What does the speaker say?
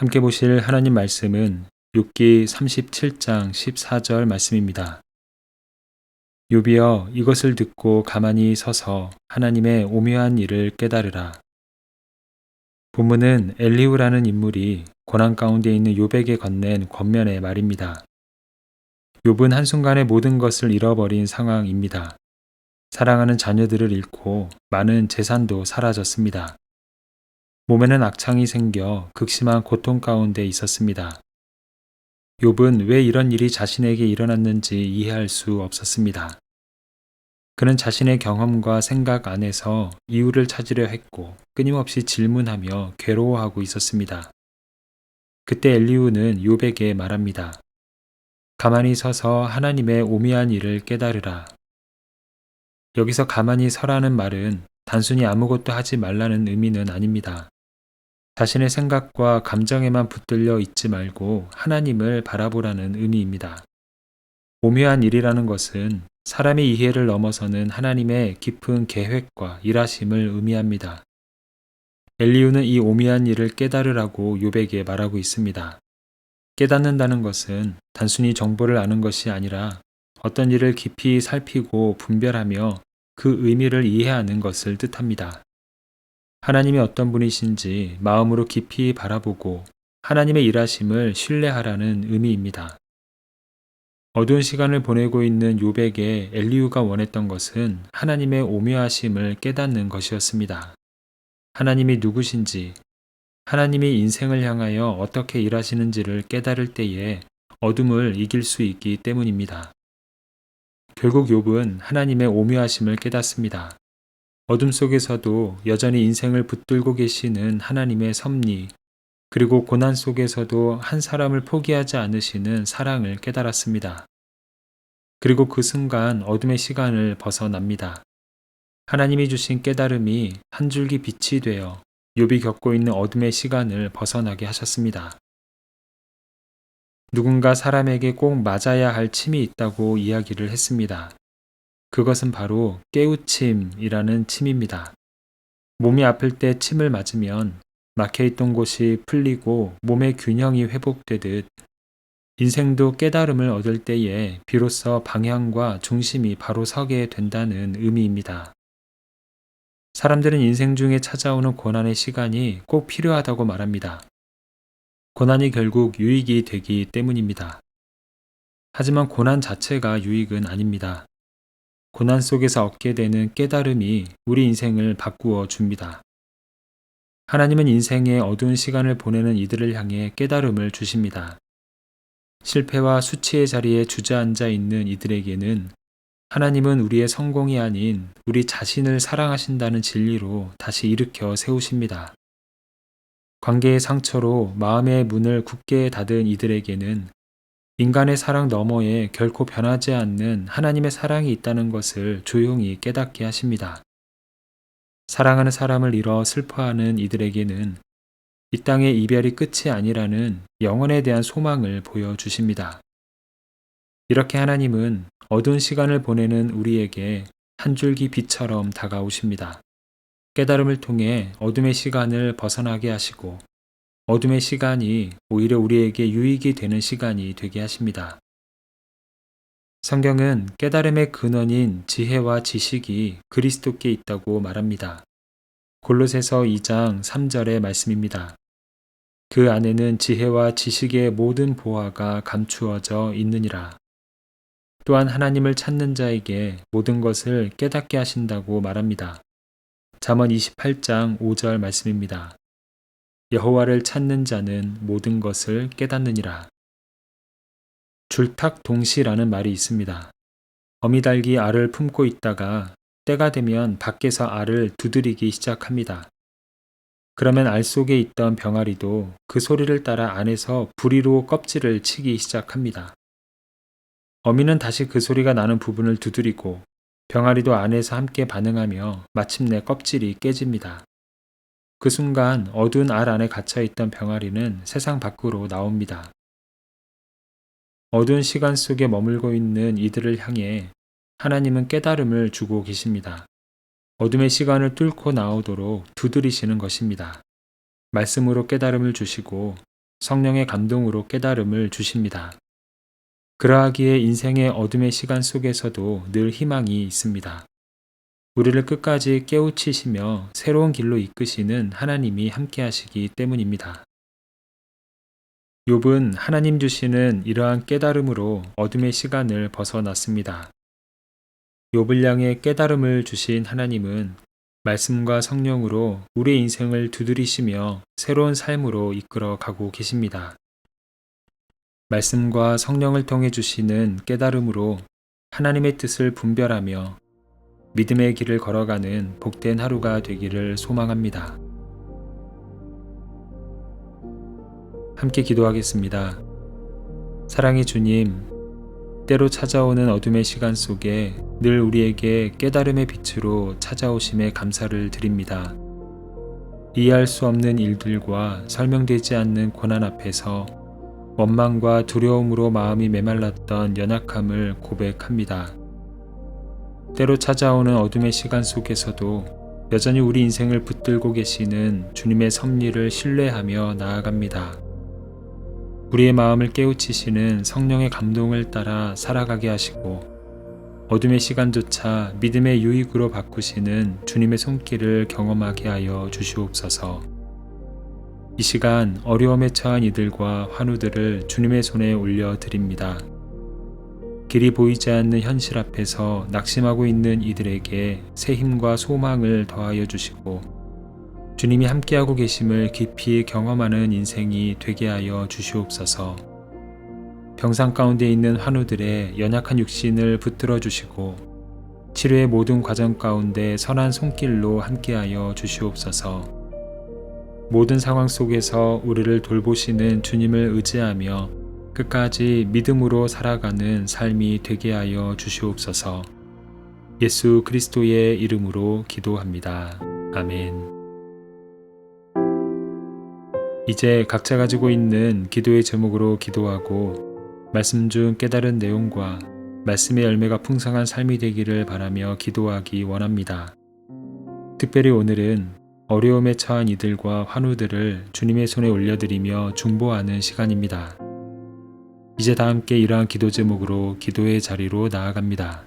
함께 보실 하나님 말씀은 욥기 37장 14절 말씀입니다. 욥이여 이것을 듣고 가만히 서서 하나님의 오묘한 일을 깨달으라. 본문은 엘리후라는 인물이 고난 가운데 있는 욥에게 건넨 권면의 말입니다. 욥은 한순간에 모든 것을 잃어버린 상황입니다. 사랑하는 자녀들을 잃고 많은 재산도 사라졌습니다. 몸에는 악창이 생겨 극심한 고통 가운데 있었습니다. 욥은 왜 이런 일이 자신에게 일어났는지 이해할 수 없었습니다. 그는 자신의 경험과 생각 안에서 이유를 찾으려 했고 끊임없이 질문하며 괴로워하고 있었습니다. 그때 엘리후는 욥에게 말합니다. 가만히 서서 하나님의 오묘한 일을 깨달으라. 여기서 가만히 서라는 말은 단순히 아무것도 하지 말라는 의미는 아닙니다. 자신의 생각과 감정에만 붙들려 있지 말고 하나님을 바라보라는 의미입니다. 오묘한 일이라는 것은 사람의 이해를 넘어서는 하나님의 깊은 계획과 일하심을 의미합니다. 엘리후는 이 오묘한 일을 깨달으라고 욥에게 말하고 있습니다. 깨닫는다는 것은 단순히 정보를 아는 것이 아니라 어떤 일을 깊이 살피고 분별하며 그 의미를 이해하는 것을 뜻합니다. 하나님이 어떤 분이신지 마음으로 깊이 바라보고 하나님의 일하심을 신뢰하라는 의미입니다. 어두운 시간을 보내고 있는 욥에게 엘리후가 원했던 것은 하나님의 오묘하심을 깨닫는 것이었습니다. 하나님이 누구신지, 하나님이 인생을 향하여 어떻게 일하시는지를 깨달을 때에 어둠을 이길 수 있기 때문입니다. 결국 욥은 하나님의 오묘하심을 깨닫습니다. 어둠 속에서도 여전히 인생을 붙들고 계시는 하나님의 섭리, 그리고 고난 속에서도 한 사람을 포기하지 않으시는 사랑을 깨달았습니다. 그리고 그 순간 어둠의 시간을 벗어납니다. 하나님이 주신 깨달음이 한 줄기 빛이 되어 욥이 겪고 있는 어둠의 시간을 벗어나게 하셨습니다. 누군가 사람에게 꼭 맞아야 할 침이 있다고 이야기를 했습니다. 그것은 바로 깨우침이라는 침입니다. 몸이 아플 때 침을 맞으면 막혀있던 곳이 풀리고 몸의 균형이 회복되듯 인생도 깨달음을 얻을 때에 비로소 방향과 중심이 바로 서게 된다는 의미입니다. 사람들은 인생 중에 찾아오는 고난의 시간이 꼭 필요하다고 말합니다. 고난이 결국 유익이 되기 때문입니다. 하지만 고난 자체가 유익은 아닙니다. 고난 속에서 얻게 되는 깨달음이 우리 인생을 바꾸어 줍니다. 하나님은 인생의 어두운 시간을 보내는 이들을 향해 깨달음을 주십니다. 실패와 수치의 자리에 주저앉아 있는 이들에게는 하나님은 우리의 성공이 아닌 우리 자신을 사랑하신다는 진리로 다시 일으켜 세우십니다. 관계의 상처로 마음의 문을 굳게 닫은 이들에게는 인간의 사랑 너머에 결코 변하지 않는 하나님의 사랑이 있다는 것을 조용히 깨닫게 하십니다. 사랑하는 사람을 잃어 슬퍼하는 이들에게는 이 땅의 이별이 끝이 아니라는 영혼에 대한 소망을 보여주십니다. 이렇게 하나님은 어두운 시간을 보내는 우리에게 한 줄기 빛처럼 다가오십니다. 깨달음을 통해 어둠의 시간을 벗어나게 하시고 어둠의 시간이 오히려 우리에게 유익이 되는 시간이 되게 하십니다. 성경은 깨달음의 근원인 지혜와 지식이 그리스도께 있다고 말합니다. 골로새서 2장 3절의 말씀입니다. 그 안에는 지혜와 지식의 모든 보화가 감추어져 있느니라. 또한 하나님을 찾는 자에게 모든 것을 깨닫게 하신다고 말합니다. 잠언 28장 5절 말씀입니다. 여호와를 찾는 자는 모든 것을 깨닫느니라. 줄탁동시라는 말이 있습니다. 어미닭이 알을 품고 있다가 때가 되면 밖에서 알을 두드리기 시작합니다. 그러면 알 속에 있던 병아리도 그 소리를 따라 안에서 부리로 껍질을 치기 시작합니다. 어미는 다시 그 소리가 나는 부분을 두드리고 병아리도 안에서 함께 반응하며 마침내 껍질이 깨집니다. 그 순간 어두운 알 안에 갇혀있던 병아리는 세상 밖으로 나옵니다. 어두운 시간 속에 머물고 있는 이들을 향해 하나님은 깨달음을 주고 계십니다. 어둠의 시간을 뚫고 나오도록 두드리시는 것입니다. 말씀으로 깨달음을 주시고 성령의 감동으로 깨달음을 주십니다. 그러하기에 인생의 어둠의 시간 속에서도 늘 희망이 있습니다. 우리를 끝까지 깨우치시며 새로운 길로 이끄시는 하나님이 함께하시기 때문입니다. 욥은 하나님 주시는 이러한 깨달음으로 어둠의 시간을 벗어났습니다. 욥을 향해 깨달음을 주신 하나님은 말씀과 성령으로 우리의 인생을 두드리시며 새로운 삶으로 이끌어 가고 계십니다. 말씀과 성령을 통해 주시는 깨달음으로 하나님의 뜻을 분별하며 믿음의 길을 걸어가는 복된 하루가 되기를 소망합니다. 함께 기도하겠습니다. 사랑의 주님, 때로 찾아오는 어둠의 시간 속에 늘 우리에게 깨달음의 빛으로 찾아오심에 감사를 드립니다. 이해할 수 없는 일들과 설명되지 않는 고난 앞에서 원망과 두려움으로 마음이 메말랐던 연약함을 고백합니다. 때로 찾아오는 어둠의 시간 속에서도 여전히 우리 인생을 붙들고 계시는 주님의 섭리를 신뢰하며 나아갑니다. 우리의 마음을 깨우치시는 성령의 감동을 따라 살아가게 하시고 어둠의 시간조차 믿음의 유익으로 바꾸시는 주님의 손길을 경험하게 하여 주시옵소서. 이 시간 어려움에 처한 이들과 환우들을 주님의 손에 올려드립니다. 길이 보이지 않는 현실 앞에서 낙심하고 있는 이들에게 새 힘과 소망을 더하여 주시고 주님이 함께하고 계심을 깊이 경험하는 인생이 되게 하여 주시옵소서. 병상 가운데 있는 환우들의 연약한 육신을 붙들어 주시고 치료의 모든 과정 가운데 선한 손길로 함께하여 주시옵소서. 모든 상황 속에서 우리를 돌보시는 주님을 의지하며 끝까지 믿음으로 살아가는 삶이 되게 하여 주시옵소서. 예수 그리스도의 이름으로 기도합니다. 아멘. 이제 각자 가지고 있는 기도의 제목으로 기도하고 말씀 중 깨달은 내용과 말씀의 열매가 풍성한 삶이 되기를 바라며 기도하기 원합니다. 특별히 오늘은 어려움에 처한 이들과 환우들을 주님의 손에 올려드리며 중보하는 시간입니다. 이제 다 함께 이러한 기도 제목으로 기도의 자리로 나아갑니다.